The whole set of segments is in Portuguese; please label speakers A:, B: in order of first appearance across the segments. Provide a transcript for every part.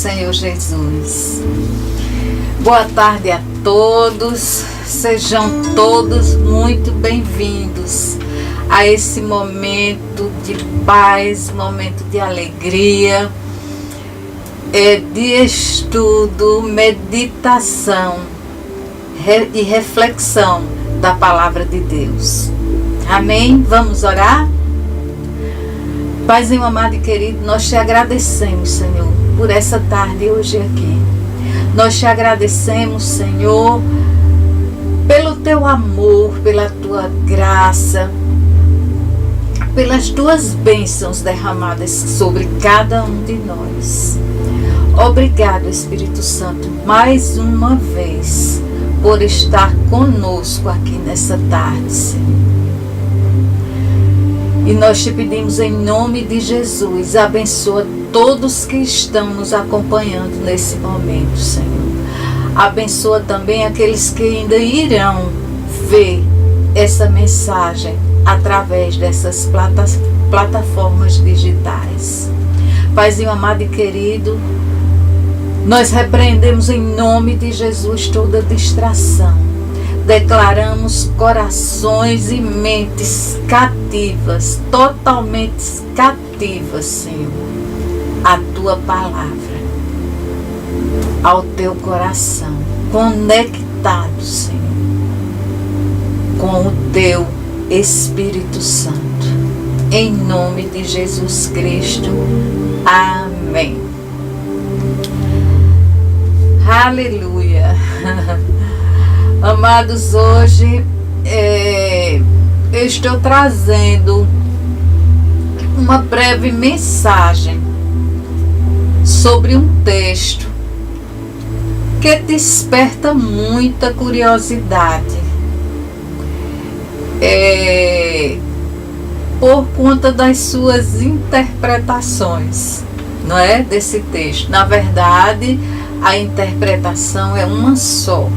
A: Senhor Jesus. Boa tarde a todos, sejam todos muito bem-vindos a esse momento de paz, momento de alegria, de estudo, meditação e reflexão da Palavra de Deus. Amém? Vamos orar? Paizinho amado e querido, nós te agradecemos, Senhor, por essa tarde hoje aqui. Nós te agradecemos, Senhor, pelo teu amor, pela tua graça, pelas tuas bênçãos derramadas sobre cada um de nós. Obrigado, Espírito Santo, mais uma vez, por estar conosco aqui nessa tarde, Senhor. E nós te pedimos em nome de Jesus, abençoa todos que estão nos acompanhando nesse momento, Senhor. Abençoa também aqueles que ainda irão ver essa mensagem através dessas plataformas digitais. Paizinho amado e querido, nós repreendemos em nome de Jesus toda distração. Declaramos corações e mentes cativas, totalmente cativas, Senhor, à tua palavra, ao teu coração, conectado, Senhor, com o teu Espírito Santo. Em nome de Jesus Cristo. Amém. Aleluia. Amados, hoje eu estou trazendo uma breve mensagem sobre um texto que desperta muita curiosidade por conta das suas interpretações, não é? Desse texto. Na verdade, a interpretação é uma só,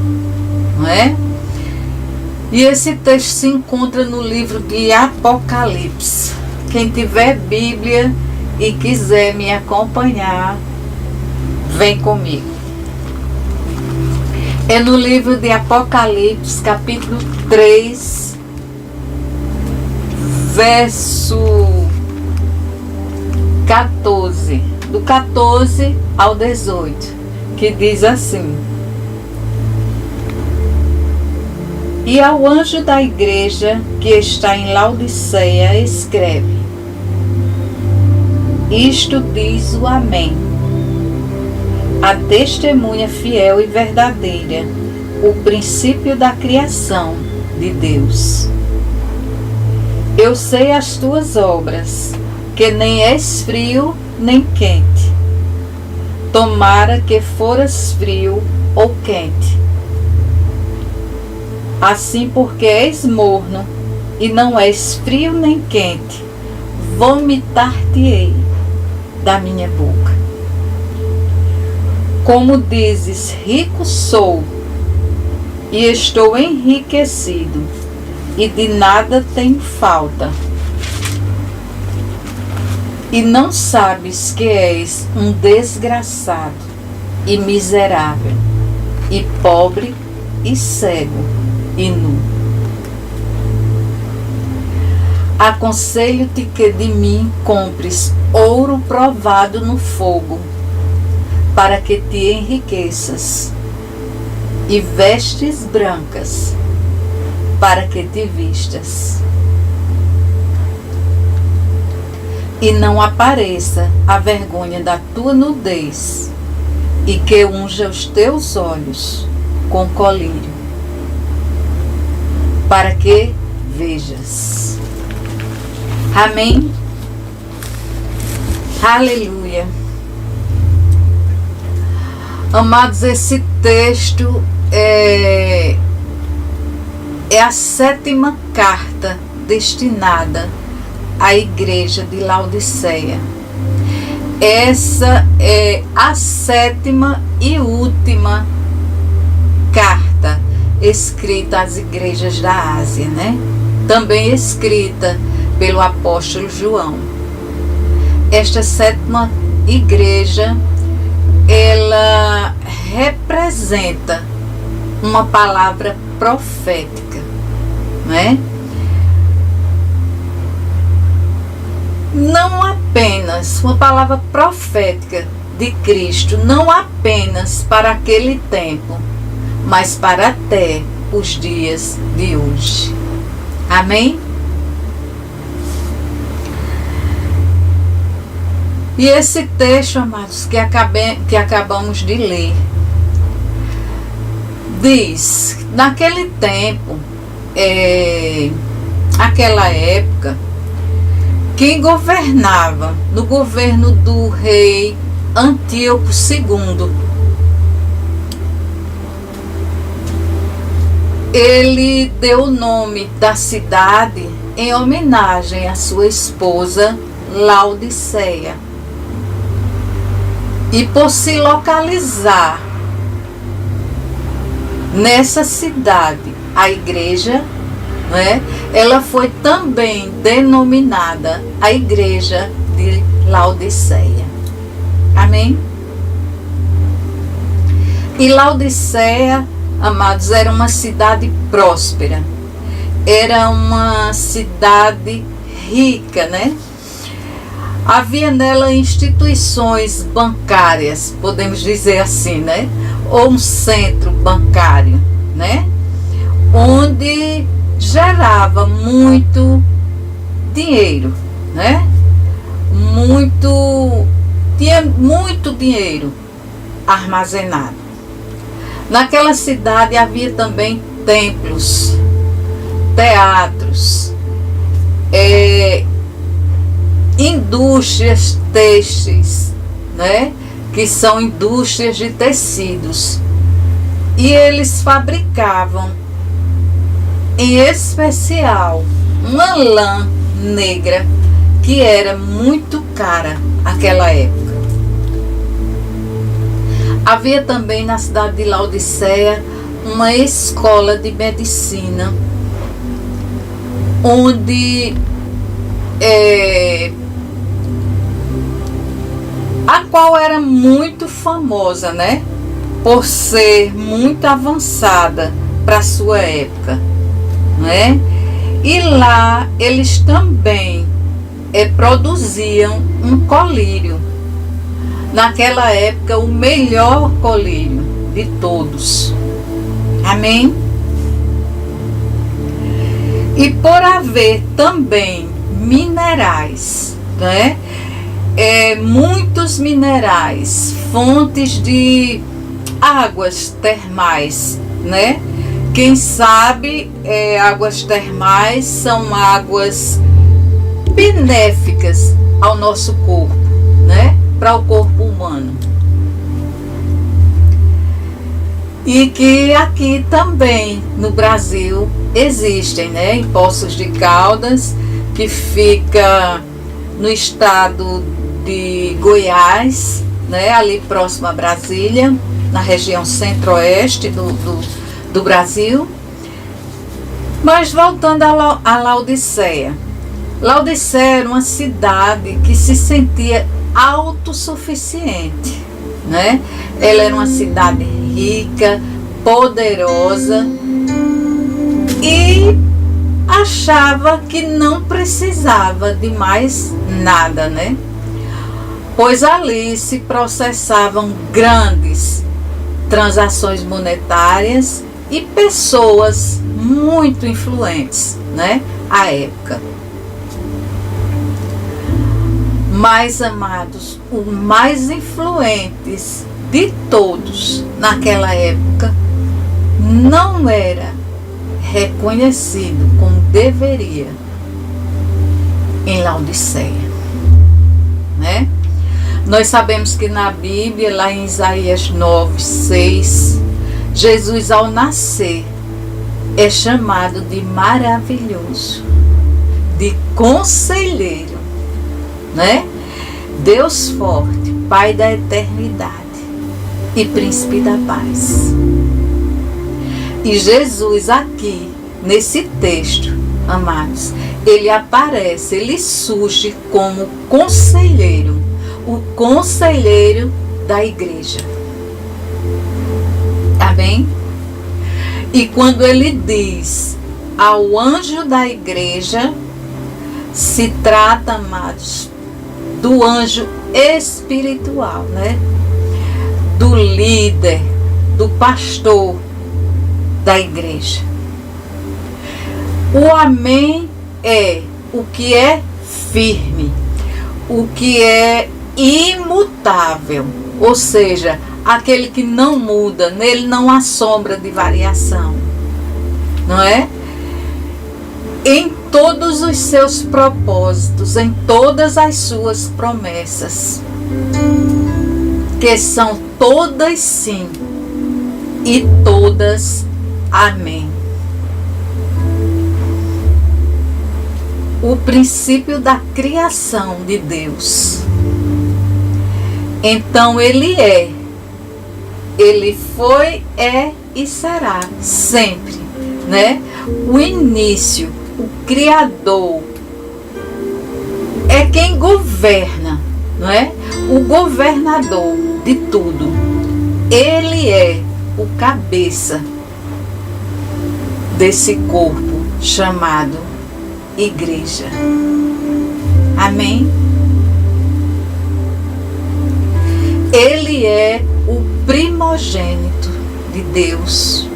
A: não é? E esse texto se encontra no livro de Apocalipse. Quem tiver Bíblia e quiser me acompanhar, vem comigo. É no livro de Apocalipse, capítulo 3, verso 14, do 14 ao 18, que diz assim: E ao anjo da igreja que está em Laodiceia escreve: Isto diz o Amém, a testemunha fiel e verdadeira, o princípio da criação de Deus. Eu sei as tuas obras, que nem és frio nem quente. Tomara que foras frio ou quente. Assim, porque és morno e não és frio nem quente, vomitar-te-ei da minha boca. Como dizes, rico sou e estou enriquecido, e de nada tenho falta, e não sabes que és um desgraçado e miserável, e pobre e cego e nu. Aconselho-te que de mim compres ouro provado no fogo, para que te enriqueças, e vestes brancas, para que te vistas, e não apareça a vergonha da tua nudez, e que unja os teus olhos com colírio, para que vejas. Amém? Aleluia. Amados, esse texto é a 7ª carta destinada à igreja de Laodiceia. Essa é a 7ª e última carta escrita às igrejas da Ásia, né? Também escrita pelo apóstolo João. Esta 7ª igreja é representa uma palavra profética, né? Não apenas uma palavra profética de Cristo, não apenas para aquele tempo, mas para até os dias de hoje. Amém? E esse texto, amados, que acabamos de ler, diz, naquele tempo, aquela época, quem governava no governo do rei Antíoco II, ele deu o nome da cidade em homenagem à sua esposa Laodiceia. E por se localizar nessa cidade a igreja, né, ela foi também denominada a igreja de Laodiceia. Amém? E Laodiceia, amados, era uma cidade próspera, era uma cidade rica, né? Havia nela instituições bancárias, podemos dizer assim, né? Ou um centro bancário, né? Onde gerava muito dinheiro, né? Tinha muito dinheiro armazenado. Naquela cidade havia também templos, teatros, indústrias têxteis, né? Que são indústrias de tecidos. E eles fabricavam, em especial, uma lã negra que era muito cara naquela época. Havia também na cidade de Laodiceia uma escola de medicina, onde a qual era muito famosa, né? Por ser muito avançada para a sua época, né? E lá eles também produziam um colírio. Naquela época, o melhor colírio de todos. Amém? E por haver também minerais, né? Muitos minerais, fontes de águas termais, né? Quem sabe águas termais são águas benéficas ao nosso corpo, né? Para o corpo humano. E que aqui também no Brasil existem, né? Em Poços de Caldas, que fica no estado de Goiás, né? Ali próximo a Brasília, na região centro-oeste do Brasil. Mas voltando a Laodiceia. Laodiceia era uma cidade que se sentia autossuficiente, né? Ela era uma cidade rica, poderosa e achava que não precisava de mais nada, né? Pois ali se processavam grandes transações monetárias e pessoas muito influentes, né? À época. Mas, amados, os mais influentes de todos naquela época não era reconhecido como deveria em Laodiceia, né? Nós sabemos que na Bíblia, lá em Isaías 9:6, Jesus ao nascer é chamado de maravilhoso, de conselheiro, né? Deus forte, Pai da eternidade e Príncipe da paz. E Jesus aqui, nesse texto, amados, ele aparece, ele surge como conselheiro, o conselheiro da igreja. Amém? E quando ele diz ao anjo da igreja, se trata, amados, do anjo espiritual, né? Do líder, do pastor da igreja. O amém é o que é firme, o que é imutável, ou seja, aquele que não muda, nele não há sombra de variação, não é? Em todos os seus propósitos, em todas as suas promessas, que são todas sim e todas amém. O princípio da criação de Deus. Então ele foi, é e será sempre, né? O início, o Criador, é quem governa, não é? O governador de tudo. Ele é o cabeça desse corpo chamado igreja. Amém? Ele é o primogênito de Deus.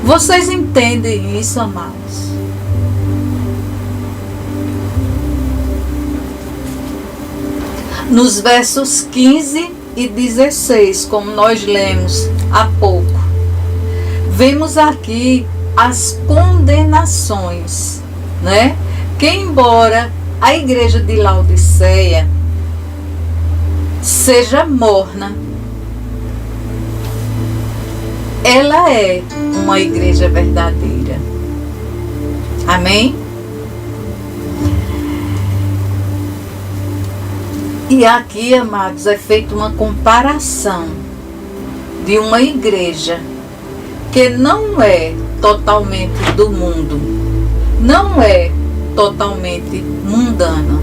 A: Vocês entendem isso, amados? Nos versos 15 e 16, como nós lemos há pouco, vemos aqui as condenações, né? Que embora a igreja de Laodiceia seja morna, ela é uma igreja verdadeira. Amém? E aqui, amados, é feita uma comparação de uma igreja que não é totalmente do mundo, não é totalmente mundana,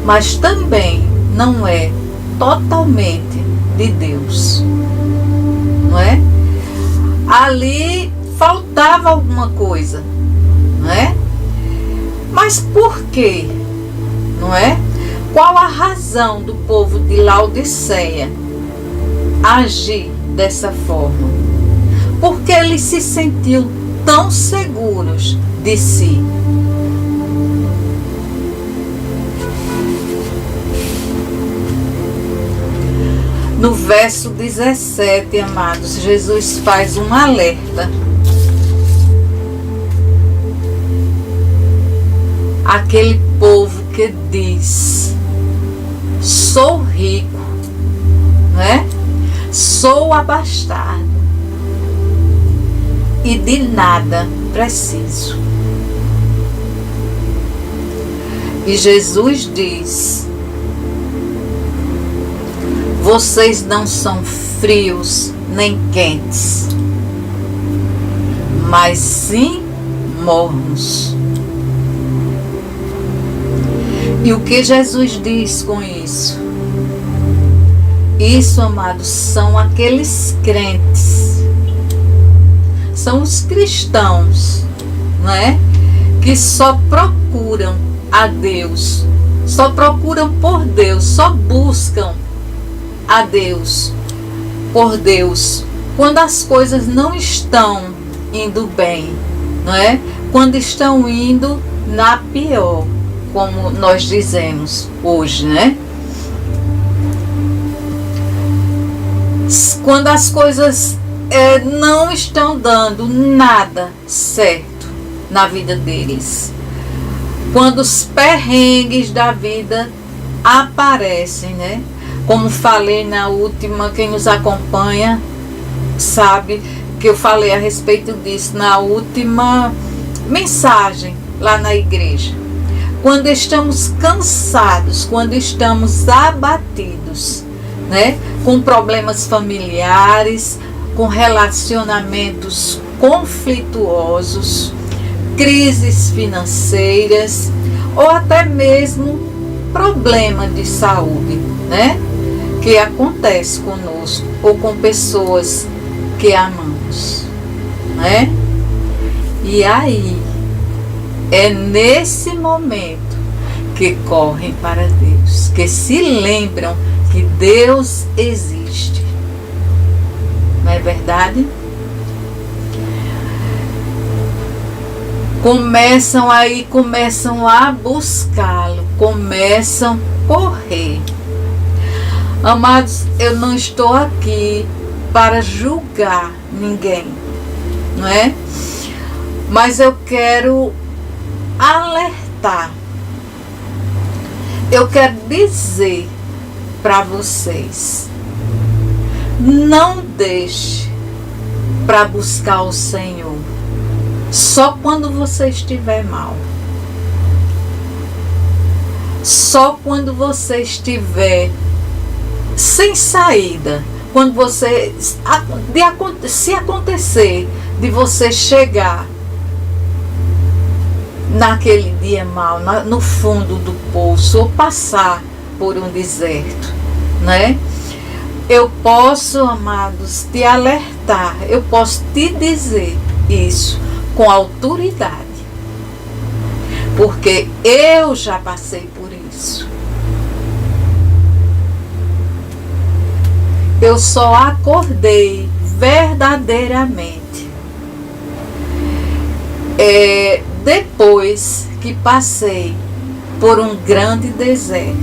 A: mas também não é totalmente de Deus, não é? Ali faltava alguma coisa, não é? Mas por quê? Não é? Qual a razão do povo de Laodiceia agir dessa forma? Porque eles se sentiam tão seguros de si. No verso 17, amados, Jesus faz um alerta. Aquele povo que diz: sou rico, né? Sou abastado e de nada preciso. E Jesus diz: vocês não são frios nem quentes, mas sim mornos. E o que Jesus diz com isso? Isso, amados, são aqueles crentes, são os cristãos, não é? Que só procuram a Deus, só procuram por Deus, só buscam a Deus, por Deus, quando as coisas não estão indo bem, não é? Quando estão indo na pior, como nós dizemos hoje, né? Quando as coisas não estão dando nada certo na vida deles, quando os perrengues da vida aparecem, né? Como falei na última, quem nos acompanha sabe que eu falei a respeito disso na última mensagem lá na igreja. Quando estamos cansados, quando estamos abatidos, né? Com problemas familiares, com relacionamentos conflituosos, crises financeiras ou até mesmo problema de saúde, né? Que acontece conosco ou com pessoas que amamos, né? E aí, é nesse momento que correm para Deus, que se lembram que Deus existe. Não é verdade? Começam a buscá-lo, começam a correr. Amados, eu não estou aqui para julgar ninguém, não é? Mas eu quero alertar. Eu quero dizer para vocês: não deixe para buscar o Senhor só quando você estiver mal. Só quando você estiver sem saída. Quando você, se acontecer de você chegar naquele dia mal, no fundo do poço, ou passar por um deserto, né? Eu posso, amados, te alertar, eu posso te dizer isso com autoridade, porque eu já passei por isso. Eu só acordei verdadeiramente depois que passei por um grande deserto.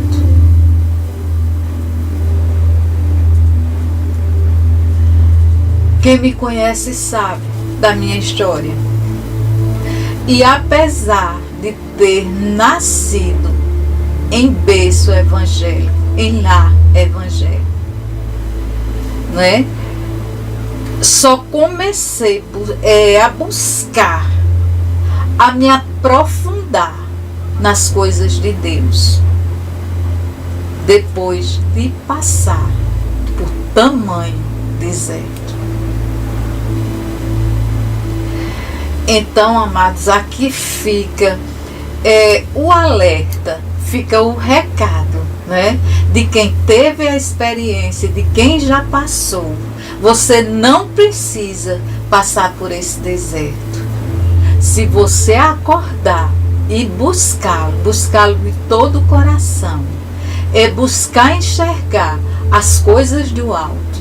A: Quem me conhece sabe da minha história. E apesar de ter nascido em berço evangélico, em lar evangélico, né? Só comecei a buscar, a me aprofundar nas coisas de Deus depois de passar por tamanho deserto. Então, amados, aqui fica o alerta, fica o recado, né? De quem teve a experiência, de quem já passou. Você não precisa passar por esse deserto. Se você acordar e buscá-lo de todo o coração, é buscar enxergar as coisas do alto.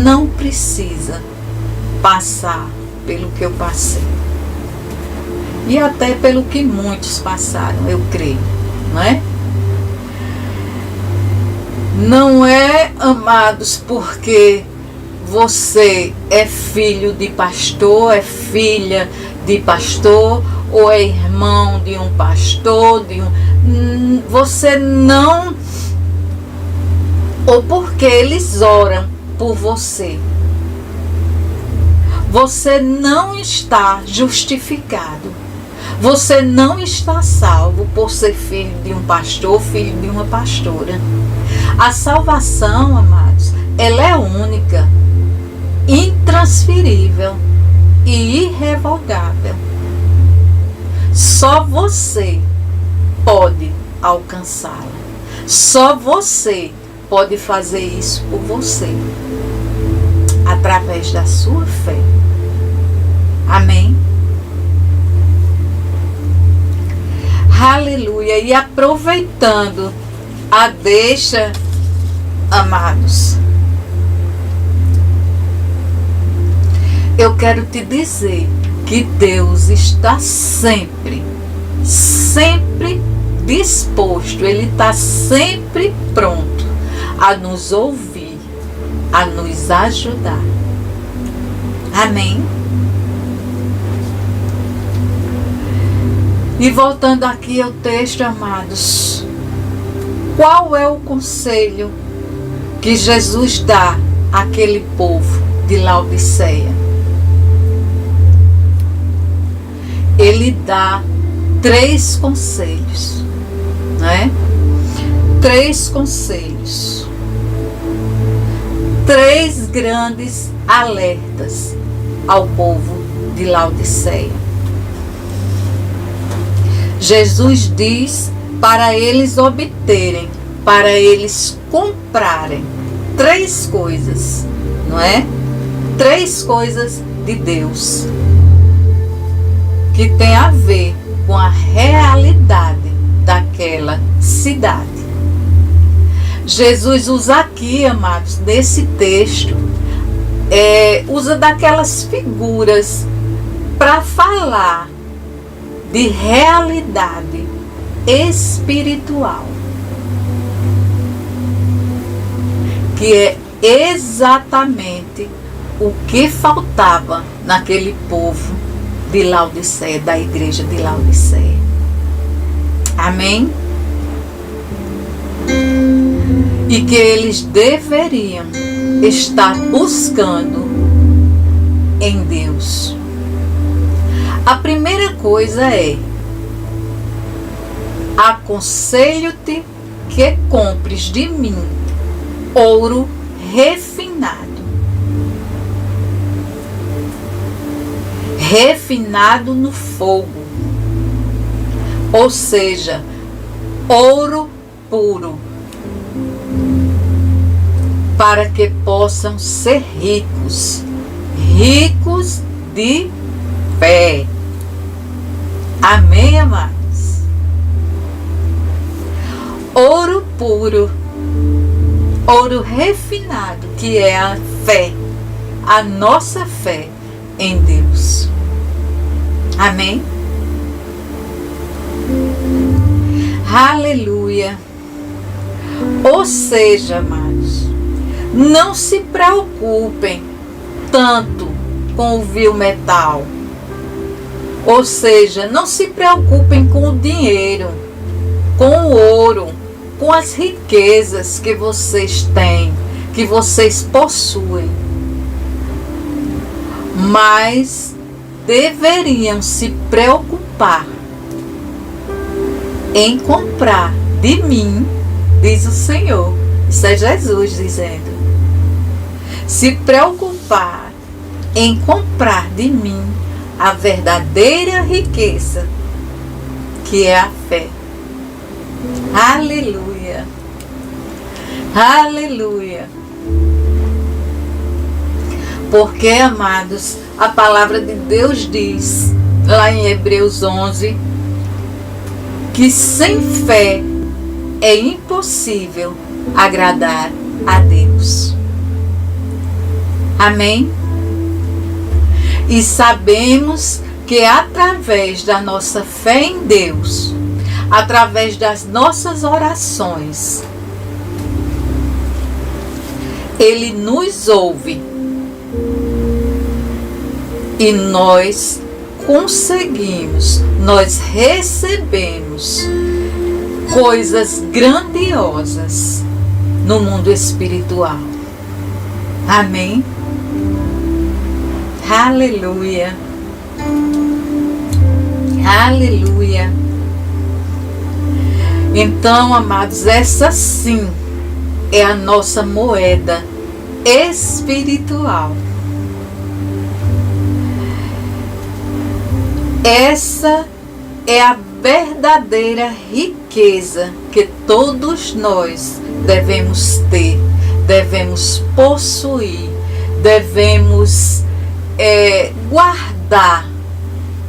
A: Não precisa passar pelo que eu passei. E até pelo que muitos passaram, eu creio, não é? Não é, amados, porque você é filho de pastor, é filha de pastor, ou é irmão de um pastor, você não, ou porque eles oram por você. Você não está justificado. Você não está salvo por ser filho de um pastor, filho de uma pastora. A salvação, amados, ela é única, intransferível e irrevogável. Só você pode alcançá-la. Só você pode fazer isso por você, através da sua fé. Amém? Aleluia. E aproveitando a deixa, amados, eu quero te dizer que Deus está sempre disposto, Ele está sempre pronto a nos ouvir, a nos ajudar. Amém? E voltando aqui ao texto, amados, qual é o conselho que Jesus dá àquele povo de Laodiceia? Ele dá 3 conselhos, né? 3 conselhos. 3 grandes alertas ao povo de Laodiceia. Jesus diz para eles obterem, para eles comprarem 3 coisas, não é? 3 coisas de Deus que tem a ver com a realidade daquela cidade. Jesus usa aqui, amados, nesse texto, usa daquelas figuras para falar de realidade espiritual, que é exatamente o que faltava naquele povo de Laodiceia, da igreja de Laodiceia. Amém? E que eles deveriam estar buscando em Deus. A primeira coisa é: aconselho-te que compres de mim ouro refinado. Refinado no fogo. Ou seja, ouro puro. Para que possam ser ricos. Ricos de fé. Amém, amados? Ouro puro. Ouro refinado, que é a fé. A nossa fé em Deus. Amém? Aleluia. Ou seja, amados, não se preocupem tanto com o vil metal. Ou seja, não se preocupem com o dinheiro, com o ouro, com as riquezas que vocês têm, que vocês possuem. Mas deveriam se preocupar em comprar de mim, diz o Senhor. Isso é Jesus dizendo. Se preocupar em comprar de mim a verdadeira riqueza, que é a fé. Aleluia. Aleluia. Porque, amados, a palavra de Deus diz, lá em Hebreus 11, que sem fé é impossível agradar a Deus. Amém? E sabemos que através da nossa fé em Deus, através das nossas orações, Ele nos ouve e nós conseguimos, nós recebemos coisas grandiosas no mundo espiritual. Amém? Aleluia. Aleluia. Então, amados, essa sim é a nossa moeda espiritual. Essa é a verdadeira riqueza que todos nós devemos ter, devemos possuir, devemos guardar,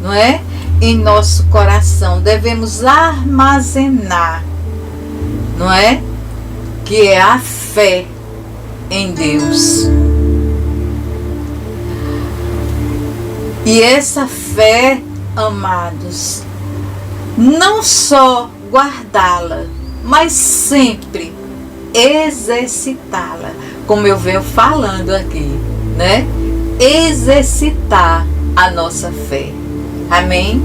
A: não é? Em nosso coração, devemos armazenar, não é? Que é a fé em Deus. E essa fé, amados, não só guardá-la, mas sempre exercitá-la, como eu venho falando aqui, né? Exercitar a nossa fé. Amém?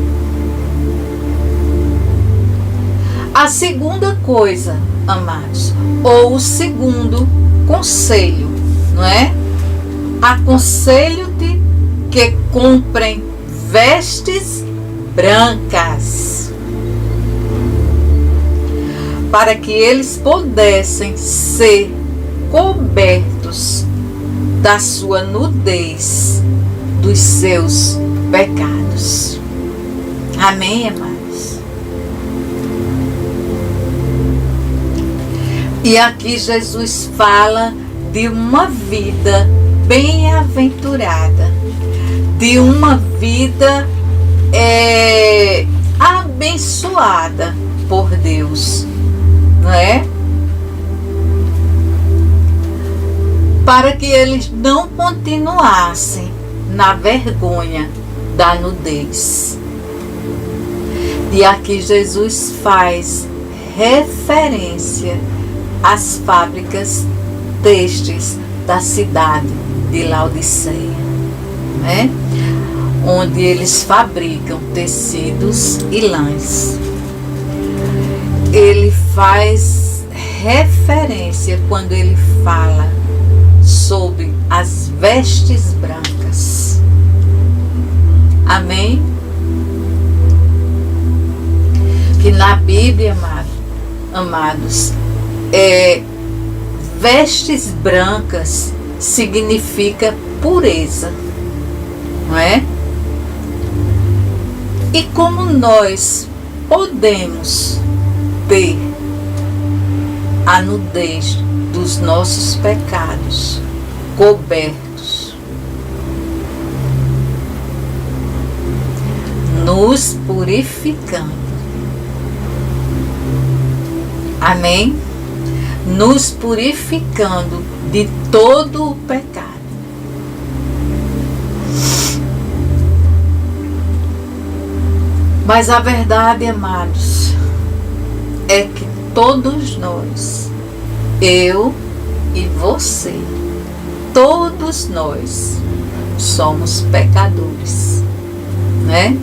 A: A segunda coisa, amados, ou o segundo conselho, não é? Aconselho-te que comprem vestes brancas, para que eles pudessem ser cobertos da sua nudez, dos seus pecados. Amém, amados? E aqui Jesus fala de uma vida bem-aventurada, de uma vida abençoada por Deus, não é? Para que eles não continuassem na vergonha da nudez. E aqui Jesus faz referência às fábricas têxteis da cidade de Laodiceia, né? Onde eles fabricam tecidos e lãs. Ele faz referência quando ele fala sobre as vestes brancas. Amém? Que na Bíblia, amados, vestes brancas significa pureza, não é? E como nós podemos ter a nudez dos nossos pecados cobertos, nos purificando. Amém? Nos purificando de todo o pecado. Mas a verdade, amados, é que todos nós, eu e você, todos nós somos pecadores, né?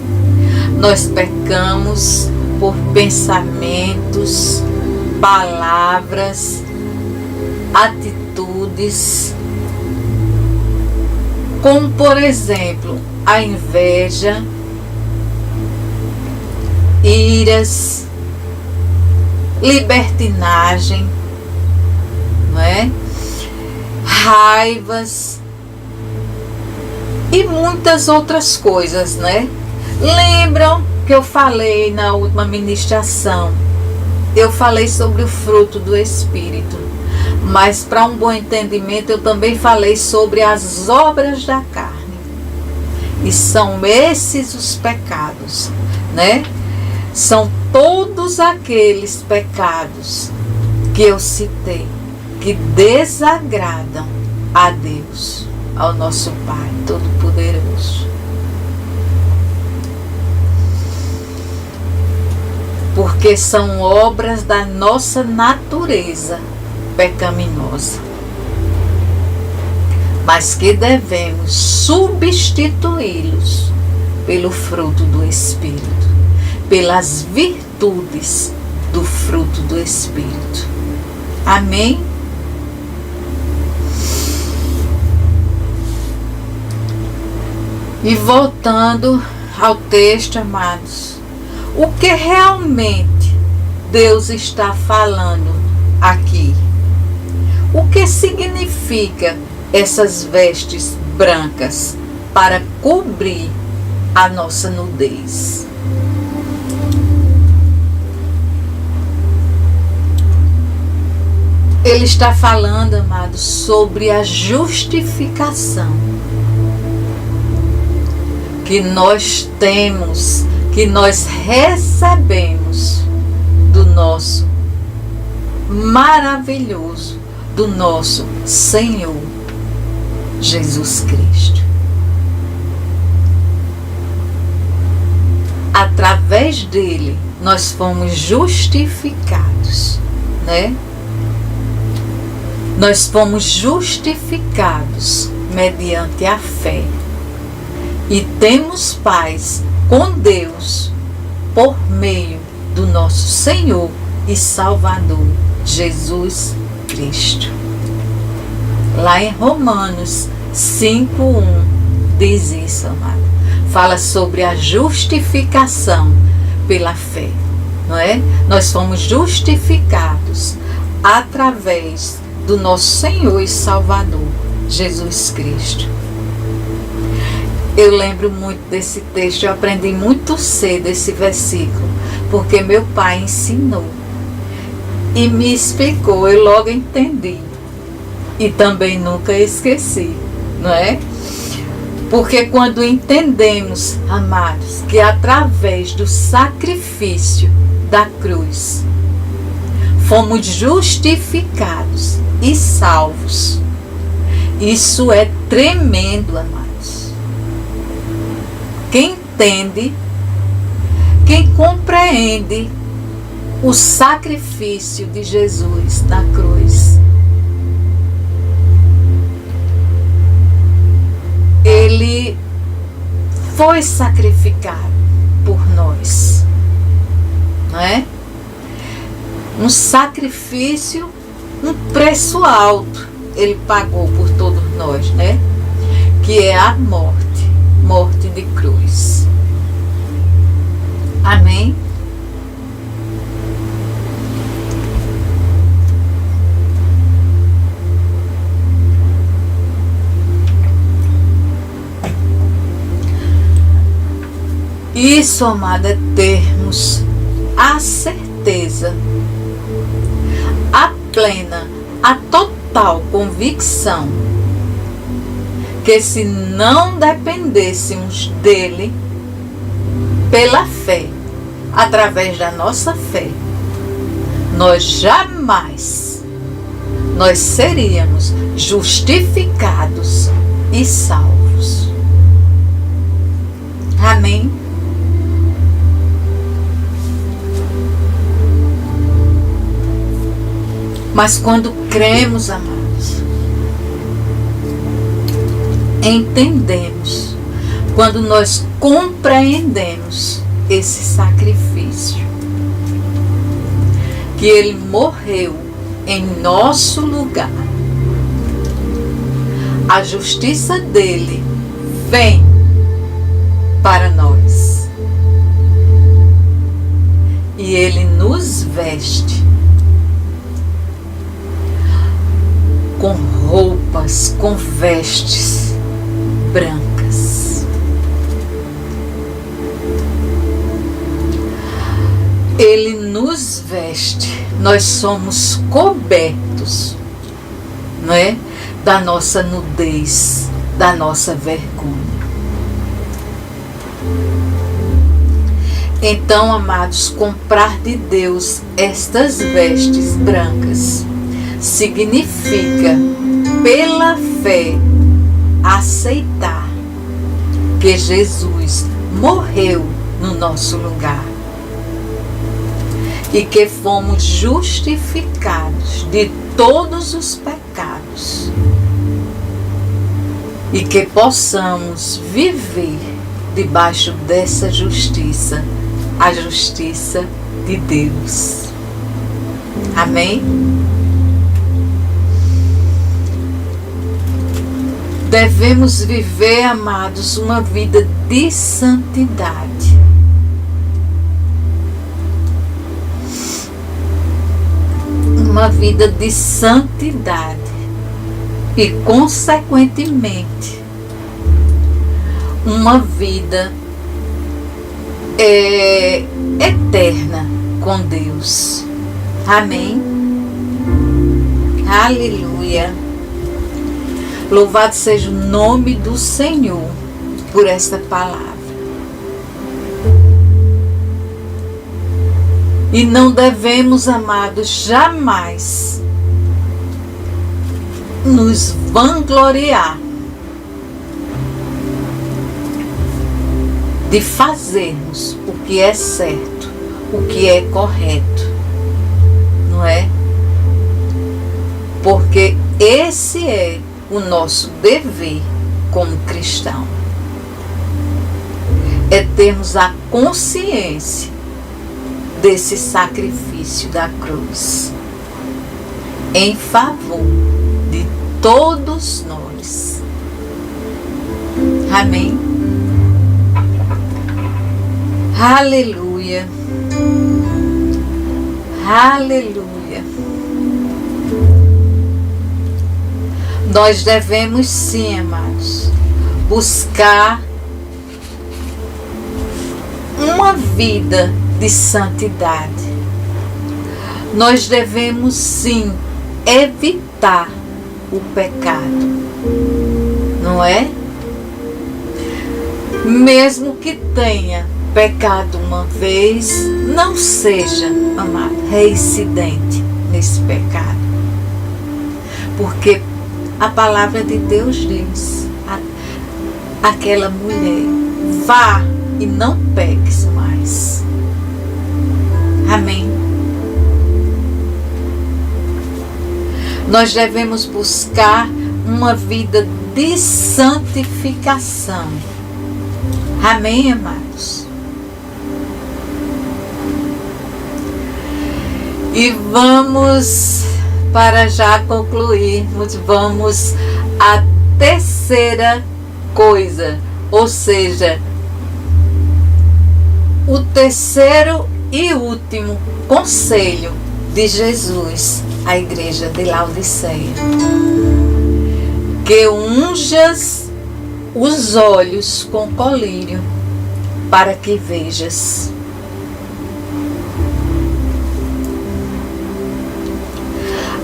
A: Nós pecamos por pensamentos, palavras, atitudes, como por exemplo a inveja, iras, libertinagem, não é? Raivas e muitas outras coisas, né? Lembram que eu falei na última ministração? Eu falei sobre o fruto do Espírito, mas para um bom entendimento eu também falei sobre as obras da carne. E são esses os pecados, né? São todos aqueles pecados que eu citei, que desagradam a Deus, ao nosso Pai Todo-Poderoso. Porque são obras da nossa natureza pecaminosa, mas que devemos substituí-los pelo fruto do Espírito, pelas virtudes do fruto do Espírito. Amém? E voltando ao texto, amados, o que realmente Deus está falando aqui? O que significa essas vestes brancas para cobrir a nossa nudez? Ele está falando, amados, sobre a justificação que nós temos, que nós recebemos do nosso maravilhoso, do nosso Senhor Jesus Cristo. Através dele nós fomos justificados, né? Nós fomos justificados mediante a fé e temos paz com Deus por meio do nosso Senhor e Salvador Jesus Cristo. Lá em Romanos 5:1 diz isso, amado. Fala sobre a justificação pela fé, não é? Nós fomos justificados através do nosso Senhor e Salvador Jesus Cristo. Eu lembro muito desse texto, eu aprendi muito cedo esse versículo, porque meu pai ensinou e me explicou, eu logo entendi. e também nunca esqueci, não é? Porque quando entendemos, amados, que através do sacrifício da cruz fomos justificados e salvos, isso é tremendo, amados. Quem entende, quem compreende o sacrifício de Jesus na cruz, ele foi sacrificado por nós, não é? Um sacrifício, um preço alto ele pagou por todos nós, né? Que é a morte de cruz. Amém? Isso, amada, é termos a certeza, a plena, a total convicção que se não dependêssemos dele pela fé, através da nossa fé, nós seríamos justificados e salvos. Amém? Mas quando cremos, amados, entendemos, quando nós compreendemos esse sacrifício, que ele morreu em nosso lugar, a justiça dele vem para nós e ele nos veste com roupas, com vestes brancas. Ele nos veste, nós somos cobertos, não é? Da nossa nudez, da nossa vergonha. Então, amados, comprar de Deus estas vestes brancas significa, pela fé, aceitar que Jesus morreu no nosso lugar e que fomos justificados de todos os pecados e que possamos viver debaixo dessa justiça, a justiça de Deus. Amém? Devemos viver, amados, uma vida de santidade. Uma vida de santidade e, consequentemente, uma vida eterna com Deus. Amém? Aleluia! Louvado seja o nome do Senhor por esta palavra. E não devemos, amados, jamais nos vangloriar de fazermos o que é certo, o que é correto, não é? Porque esse é o nosso dever como cristão. É termos a consciência desse sacrifício da cruz em favor de todos nós. Amém? Aleluia! Aleluia! Nós devemos sim, amados, buscar uma vida de santidade. Nós devemos sim evitar o pecado, não é? Mesmo que tenha pecado uma vez, não seja, amado, reincidente nesse pecado. Porque a palavra de Deus diz, aquela mulher, vá e não peques mais. Amém. Nós devemos buscar uma vida de santificação. Amém, amados? E vamos, para já concluirmos, vamos à terceira coisa, ou seja, o terceiro e último conselho de Jesus à igreja de Laodiceia: que unjas os olhos com colírio para que vejas.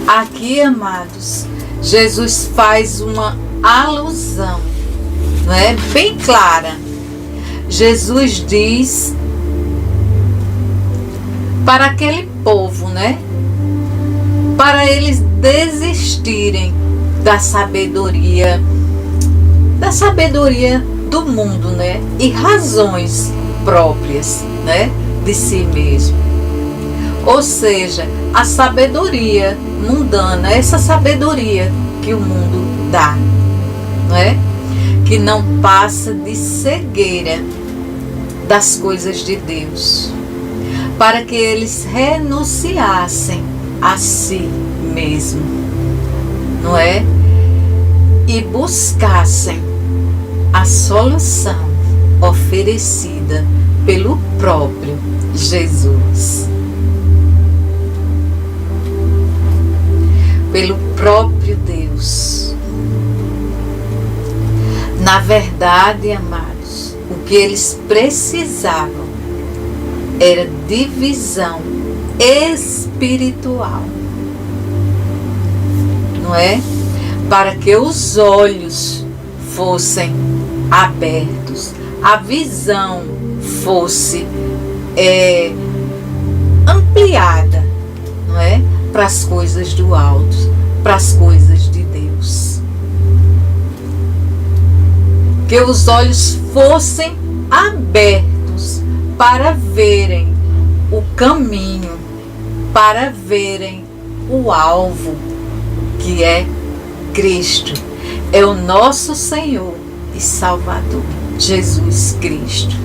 A: Aqui, amados, Jesus faz uma alusão, não é? Bem clara. Jesus diz para aquele povo, né? Para eles desistirem da sabedoria do mundo, né? E razões próprias, né? De si mesmo. Ou seja, a sabedoria mundana, essa sabedoria que o mundo dá, não é? Que não passa de cegueira das coisas de Deus, para que eles renunciassem a si mesmo, não é? E buscassem a solução oferecida pelo próprio Jesus, pelo próprio Deus. Na verdade, amados, o que eles precisavam era divisão espiritual, não é? Para que os olhos fossem abertos, a visão fosse ampliada, não é? Para as coisas do alto, para as coisas de Deus. Que os olhos fossem abertos para verem o caminho, para verem o alvo, que é Cristo, é o nosso Senhor e Salvador, Jesus Cristo.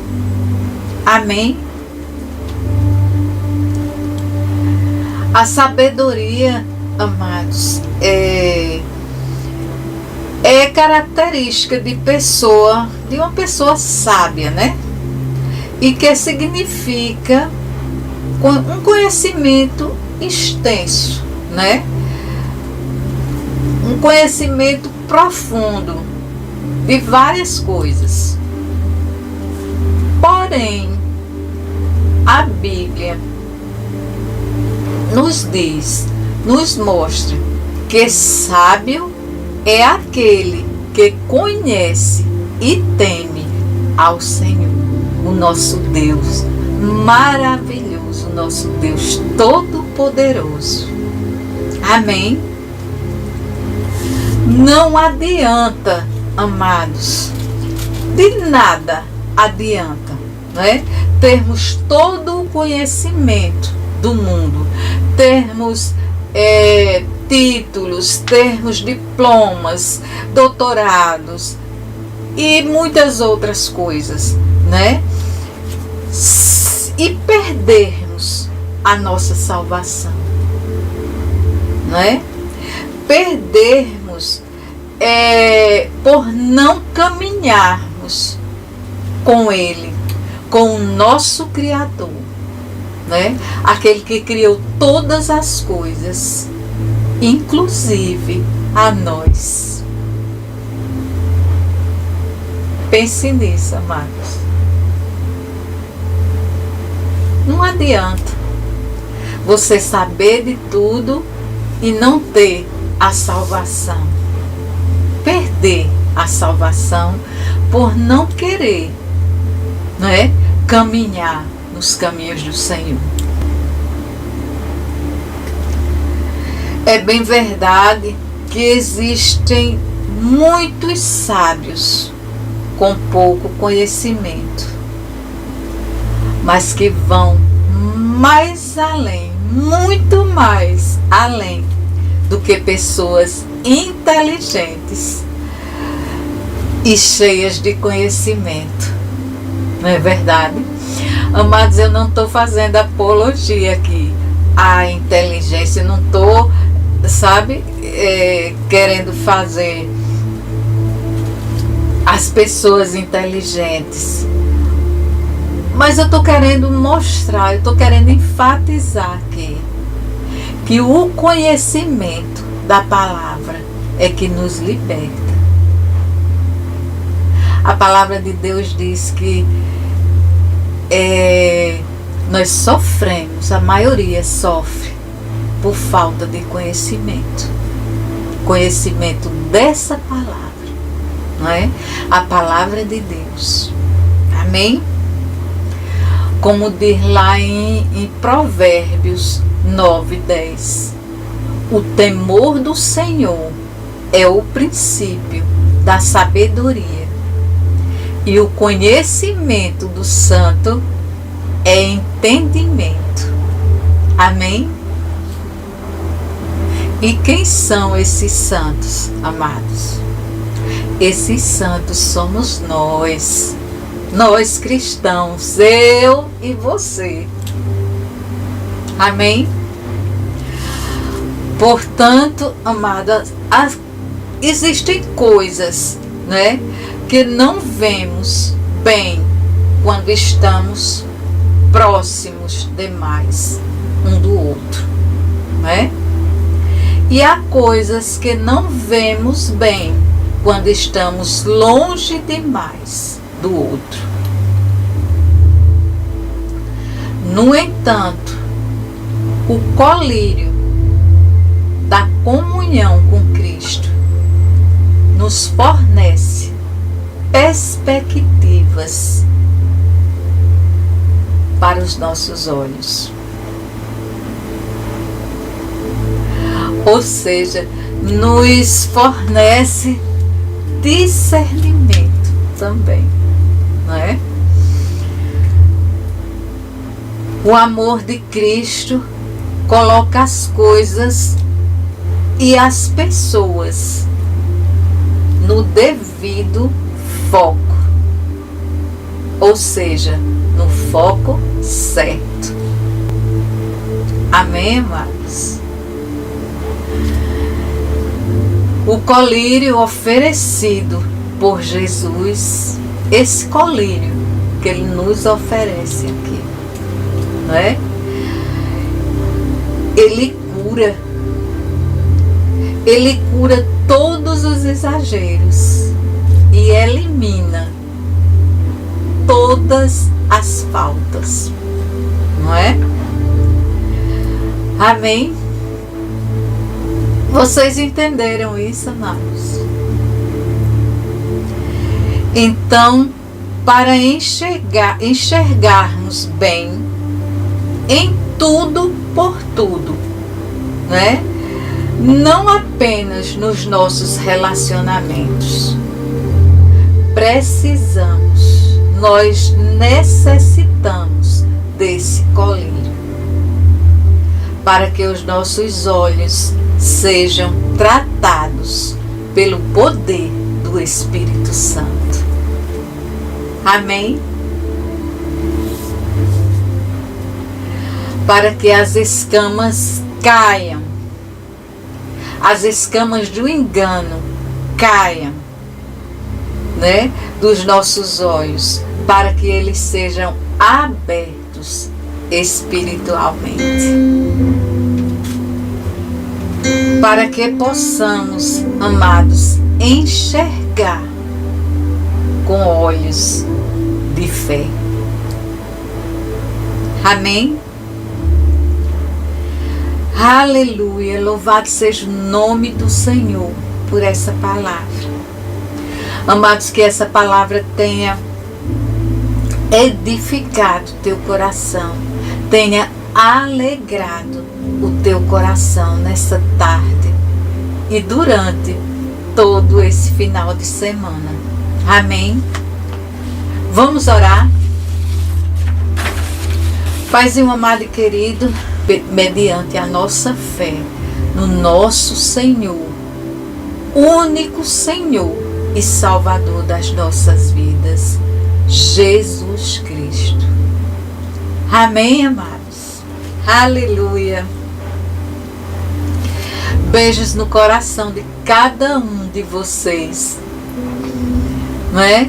A: Amém? A sabedoria, amados, é característica de uma pessoa sábia, né? E que significa um conhecimento extenso, né? Um conhecimento profundo de várias coisas. Porém, a Bíblia nos mostra que sábio é aquele que conhece e teme ao Senhor, o nosso Deus maravilhoso, o nosso Deus todo-poderoso. Amém? Não adianta, amados, de nada adianta, não é? Termos todo o conhecimento do mundo, termos títulos, termos diplomas, doutorados e muitas outras coisas, né? E perdermos a nossa salvação, né? Perdermos por não caminharmos com Ele, com o nosso Criador, né? Aquele que criou todas as coisas, inclusive a nós. Pense nisso, amados. Não adianta você saber de tudo e não ter a salvação, perder a salvação por não querer, não é, caminhar nos caminhos do Senhor. É bem verdade que existem muitos sábios com pouco conhecimento, mas que vão mais além, muito mais além do que pessoas inteligentes e cheias de conhecimento. Não é verdade? Amados, eu não estou fazendo apologia aqui à inteligência, eu não estou, querendo fazer as pessoas inteligentes. Mas eu estou querendo mostrar, eu estou querendo enfatizar aqui que o conhecimento da palavra é que nos liberta. A palavra de Deus diz que nós sofremos, a maioria sofre por falta de conhecimento. Conhecimento dessa palavra, não é? A palavra de Deus. Amém? Como diz lá em Provérbios 9:10, o temor do Senhor é o princípio da sabedoria, e o conhecimento do santo é entendimento. Amém? E quem são esses santos, amados? Esses santos somos nós cristãos, eu e você. Amém? Portanto, amadas, existem coisas, né, que não vemos bem quando estamos próximos demais um do outro, né? E há coisas que não vemos bem quando estamos longe demais do outro. No entanto, o colírio da comunhão com Cristo nos fornece perspectivas para os nossos olhos. Ou seja, nos fornece discernimento também, não é? O amor de Cristo coloca as coisas e as pessoas no devido foco, ou seja, no foco certo. Amém, amados? O colírio oferecido por Jesus, esse colírio que Ele nos oferece aqui, não é? Ele cura todos os exageros e elimina todas as faltas, não é? Amém? Vocês entenderam isso, amados? Então, para enxergarmos bem em tudo por tudo, né? Não apenas nos nossos relacionamentos. Nós necessitamos desse colírio para que os nossos olhos sejam tratados pelo poder do Espírito Santo. Amém? Para que as escamas caiam, as escamas do engano caiam, né, dos nossos olhos, para que eles sejam abertos espiritualmente. Para que possamos, amados, enxergar com olhos de fé. Amém? Aleluia, louvado seja o nome do Senhor por essa palavra. Amados, que essa palavra tenha edificado teu coração, tenha alegrado o teu coração nessa tarde e durante todo esse final de semana. Amém? Vamos orar? Paizinho amado e querido, mediante a nossa fé no nosso Senhor, único Senhor e Salvador das nossas vidas, Jesus Cristo. Amém, amados? Aleluia. Beijos no coração de cada um de vocês, não é?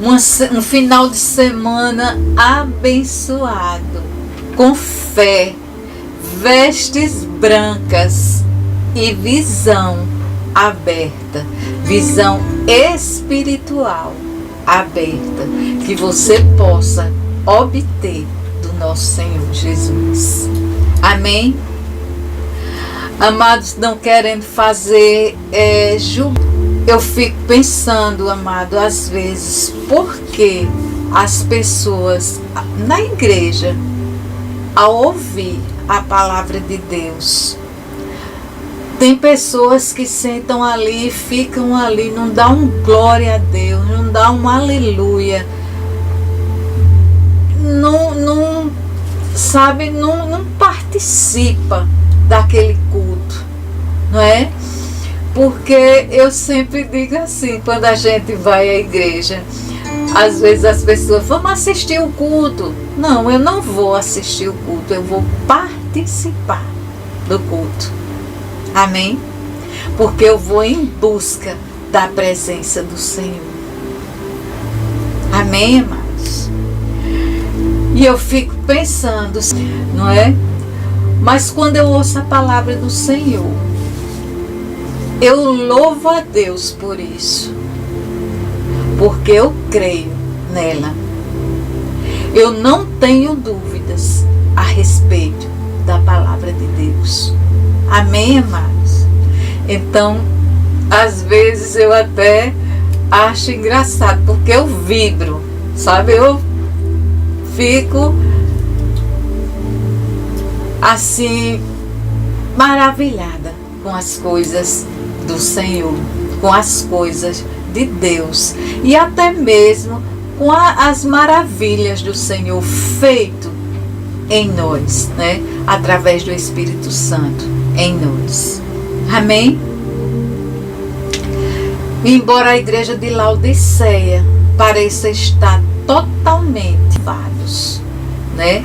A: Um final de semana abençoado, com fé, vestes brancas e visão aberta, visão espiritual aberta, que você possa obter do nosso Senhor Jesus. Amém? Amados, não querendo fazer julgamento, eu fico pensando, amado, às vezes, por que as pessoas na igreja, ao ouvir a palavra de Deus, tem pessoas que sentam ali, ficam ali, não dá um glória a Deus, não dá um aleluia, não sabe, não participa daquele culto, não é? Porque eu sempre digo assim, quando a gente vai à igreja, às vezes as pessoas, vamos assistir o culto. Não, eu não vou assistir o culto, eu vou participar do culto. Amém? Porque eu vou em busca da presença do Senhor. Amém, amados? E eu fico pensando, não é? Mas quando eu ouço a palavra do Senhor, eu louvo a Deus por isso, porque eu creio nela. Eu não tenho dúvidas a respeito da palavra de Deus. Amém, amados? Então, às vezes eu até acho engraçado, porque eu vibro, sabe? Eu fico assim, maravilhada com as coisas do Senhor, com as coisas de Deus e até mesmo com as maravilhas do Senhor feito em nós, né? Através do Espírito Santo em nós. Amém? Embora a igreja de Laodiceia pareça estar totalmente vados, né?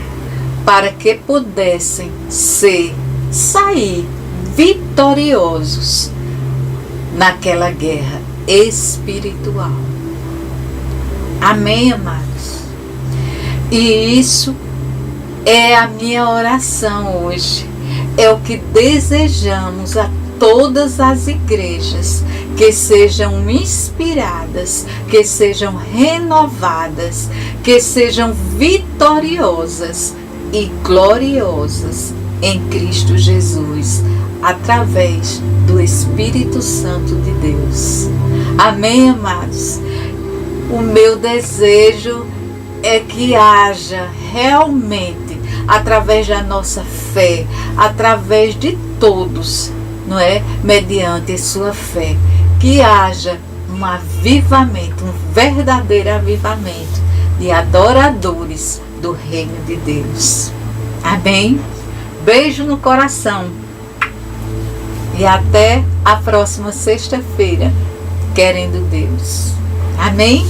A: Para que pudessem sair vitoriosos naquela guerra espiritual. Amém, amados? E isso é a minha oração hoje. É o que desejamos a todas as igrejas, que sejam inspiradas, que sejam renovadas, que sejam vitoriosas e gloriosas em Cristo Jesus, através do Espírito Santo de Deus. Amém, amados? O meu desejo é que haja realmente, através da nossa fé, através de todos, não é? Mediante sua fé, que haja um avivamento, um verdadeiro avivamento de adoradores do reino de Deus. Amém? Beijo no coração. E até a próxima sexta-feira, querendo Deus. Amém?